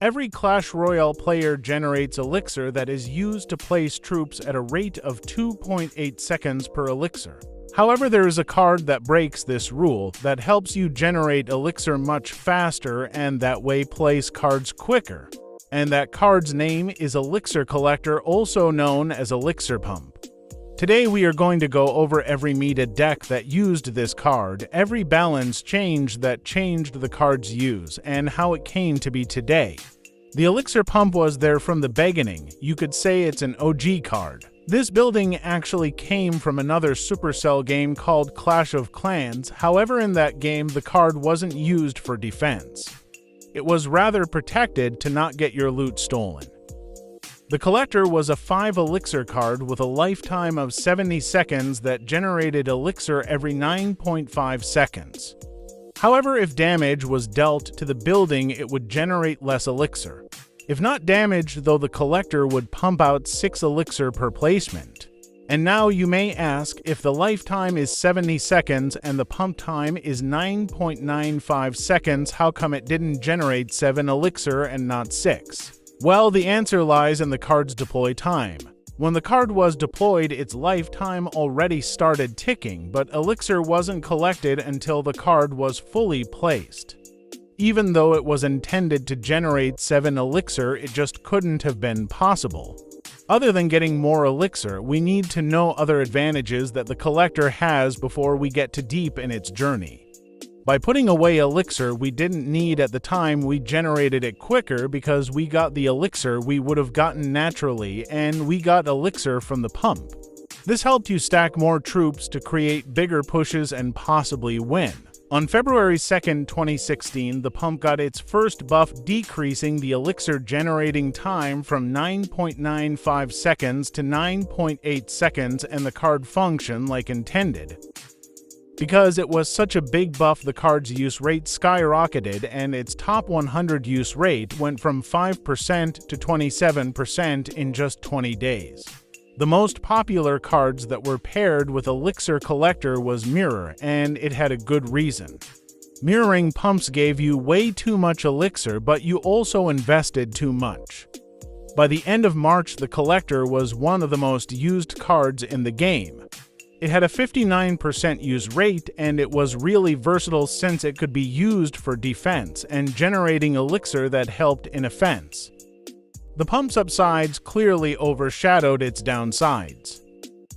Every Clash Royale player generates Elixir that is used to place troops at a rate of 2.8 seconds per Elixir. However, there is a card that breaks this rule that helps you generate Elixir much faster and that way place cards quicker. And that card's name is Elixir Collector, also known as Elixir Pump. Today we are going to go over every meta deck that used this card, every balance change that changed the card's use, and how it came to be today. The Elixir Pump was there from the beginning. You could say it's an OG card. This building actually came from another Supercell game called Clash of Clans. However, in that game the card wasn't used for defense. It was rather protected to not get your loot stolen. The Collector was a 5 Elixir card with a lifetime of 70 seconds that generated Elixir every 9.5 seconds. However, if damage was dealt to the building, it would generate less Elixir. If not damaged, though, the Collector would pump out 6 Elixir per placement. And now you may ask, if the lifetime is 70 seconds and the pump time is 9.95 seconds, how come it didn't generate 7 Elixir and not 6? Well, the answer lies in the card's deploy time. When the card was deployed, its lifetime already started ticking, but Elixir wasn't collected until the card was fully placed. Even though it was intended to generate 7 Elixir, it just couldn't have been possible. Other than getting more Elixir, we need to know other advantages that the Collector has before we get too deep in its journey. By putting away Elixir we didn't need at the time, we generated it quicker because we got the Elixir we would have gotten naturally, and we got Elixir from the pump. This helped you stack more troops to create bigger pushes and possibly win. On February 2nd, 2016, the pump got its first buff, decreasing the Elixir generating time from 9.95 seconds to 9.8 seconds, and the card functioned like intended. Because it was such a big buff, the card's use rate skyrocketed, and its top 100 use rate went from 5% to 27% in just 20 days. The most popular cards that were paired with Elixir Collector was Mirror, and it had a good reason. Mirroring pumps gave you way too much Elixir, but you also invested too much. By the end of March, the Collector was one of the most used cards in the game. It had a 59% use rate, and it was really versatile since it could be used for defense and generating Elixir that helped in offense. The pump's upsides clearly overshadowed its downsides.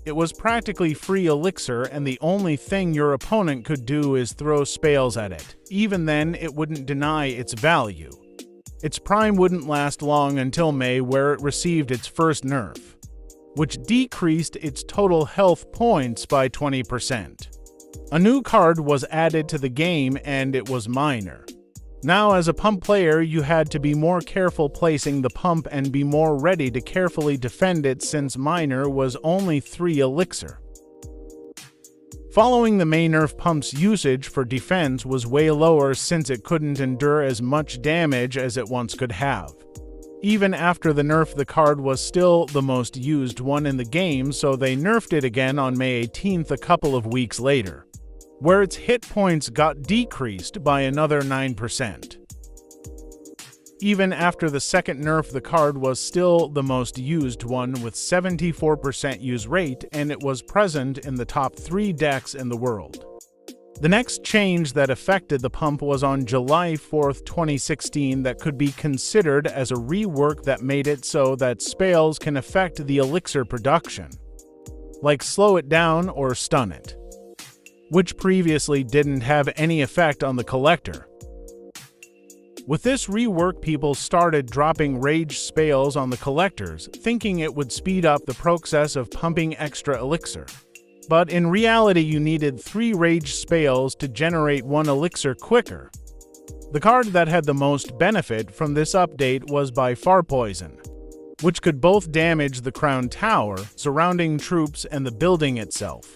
It was practically free Elixir, and the only thing your opponent could do is throw spells at it. Even then, it wouldn't deny its value. Its prime wouldn't last long until May, where it received its first nerf, which decreased its total health points by 20%. A new card was added to the game, and it was Minor. Now, as a pump player, you had to be more careful placing the pump and be more ready to carefully defend it since Minor was only 3 Elixir. Following the May nerf, pump's usage for defense was way lower since it couldn't endure as much damage as it once could have. Even after the nerf, the card was still the most used one in the game, so they nerfed it again on May 18th, a couple of weeks later, where its hit points got decreased by another 9%. Even after the second nerf, the card was still the most used one with 74% use rate, and it was present in the top 3 decks in the world. The next change that affected the pump was on July 4th, 2016, that could be considered as a rework that made it so that spells can affect the Elixir production, like slow it down or stun it, which previously didn't have any effect on the Collector. With this rework, people started dropping rage spells on the Collectors, thinking it would speed up the process of pumping extra Elixir. But in reality, you needed 3 rage spells to generate 1 Elixir quicker. The card that had the most benefit from this update was by far Poison, which could both damage the Crown Tower, surrounding troops, and the building itself.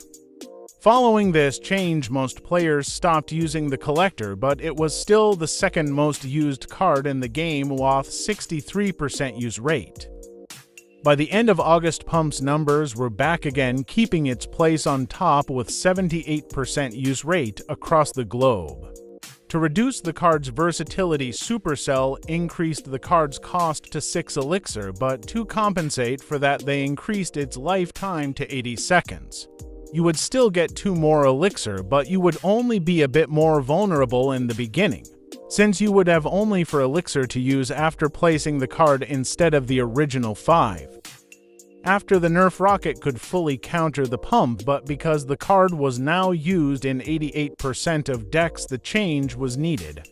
Following this change, most players stopped using the Collector, but it was still the second most used card in the game with 63% use rate. By the end of August, pump's numbers were back again, keeping its place on top with 78% use rate across the globe. To reduce the card's versatility, Supercell increased the card's cost to 6 Elixir, but to compensate for that they increased its lifetime to 80 seconds. You would still get 2 more Elixir, but you would only be a bit more vulnerable in the beginning, since you would have only 4 Elixir to use after placing the card instead of the original 5. After the nerf, Rocket could fully counter the pump, but because the card was now used in 88% of decks, the change was needed.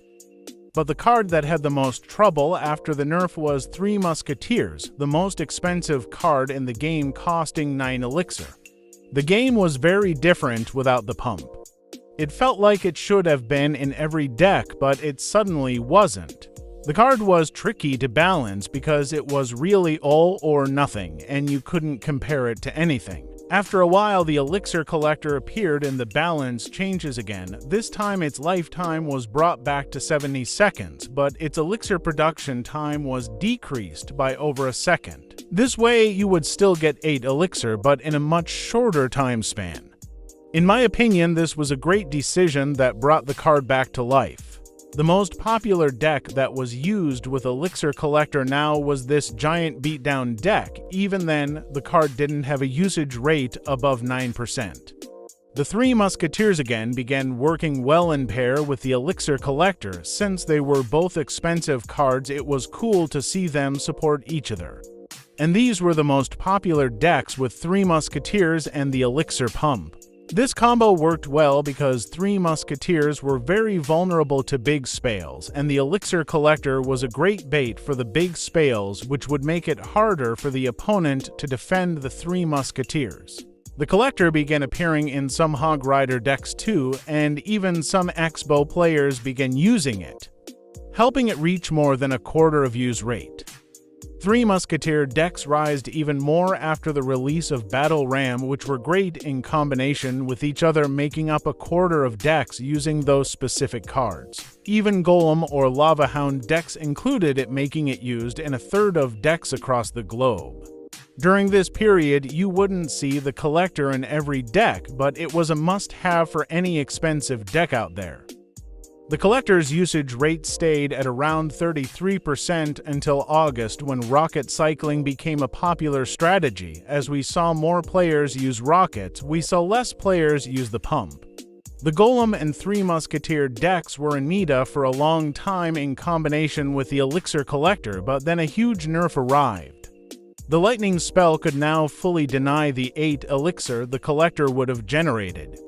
But the card that had the most trouble after the nerf was 3 Musketeers, the most expensive card in the game, costing 9 Elixir. The game was very different without the pump. It felt like it should have been in every deck, but it suddenly wasn't. The card was tricky to balance because it was really all or nothing, and you couldn't compare it to anything. After a while, the Elixir Collector appeared and the balance changes again. This time its lifetime was brought back to 70 seconds, but its Elixir production time was decreased by over a second. This way, you would still get 8 Elixir, but in a much shorter time span. In my opinion, this was a great decision that brought the card back to life. The most popular deck that was used with Elixir Collector now was this giant beatdown deck. Even then, the card didn't have a usage rate above 9%. The 3 Musketeers again began working well in pair with the Elixir Collector. Since they were both expensive cards, it was cool to see them support each other. And these were the most popular decks, with 3 Musketeers and the Elixir Pump. This combo worked well because 3 Musketeers were very vulnerable to big spells, and the Elixir Collector was a great bait for the big spells, which would make it harder for the opponent to defend the 3 Musketeers. The Collector began appearing in some Hog Rider decks too, and even some X-Bow players began using it, helping it reach more than a quarter of use rate. 3 Musketeer decks rised even more after the release of Battle Ram, which were great in combination with each other, making up a quarter of decks using those specific cards. Even Golem or Lava Hound decks included it, making it used in a third of decks across the globe. During this period, you wouldn't see the Collector in every deck, but it was a must-have for any expensive deck out there. The Collector's usage rate stayed at around 33% until August, when rocket cycling became a popular strategy. As we saw more players use rockets, we saw less players use the pump. The Golem and 3 Musketeer decks were in meta for a long time in combination with the Elixir Collector, but then a huge nerf arrived. The lightning spell could now fully deny the 8 Elixir the Collector would have generated.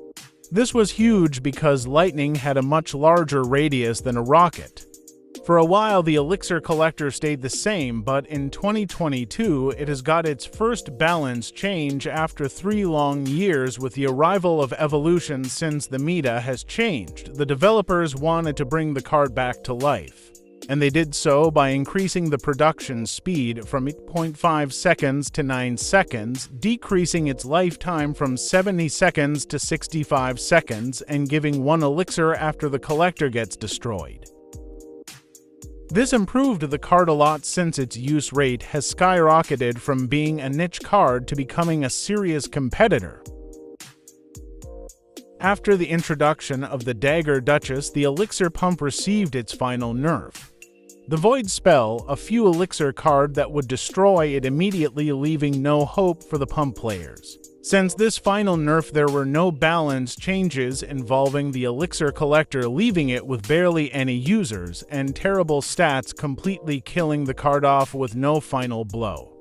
This was huge because lightning had a much larger radius than a rocket. For a while, the Elixir Collector stayed the same, but in 2022, it has got its first balance change after 3 long years with the arrival of Evolution. Since the meta has changed, the developers wanted to bring the card back to life, and they did so by increasing the production speed from 8.5 seconds to 9 seconds, decreasing its lifetime from 70 seconds to 65 seconds, and giving 1 Elixir after the Collector gets destroyed. This improved the card a lot since its use rate has skyrocketed from being a niche card to becoming a serious competitor. After the introduction of the Dagger Duchess, the Elixir Pump received its final nerf. The Void Spell, a few Elixir card that would destroy it immediately, leaving no hope for the pump players. Since this final nerf, there were no balance changes involving the Elixir Collector, leaving it with barely any users and terrible stats, completely killing the card off with no final blow.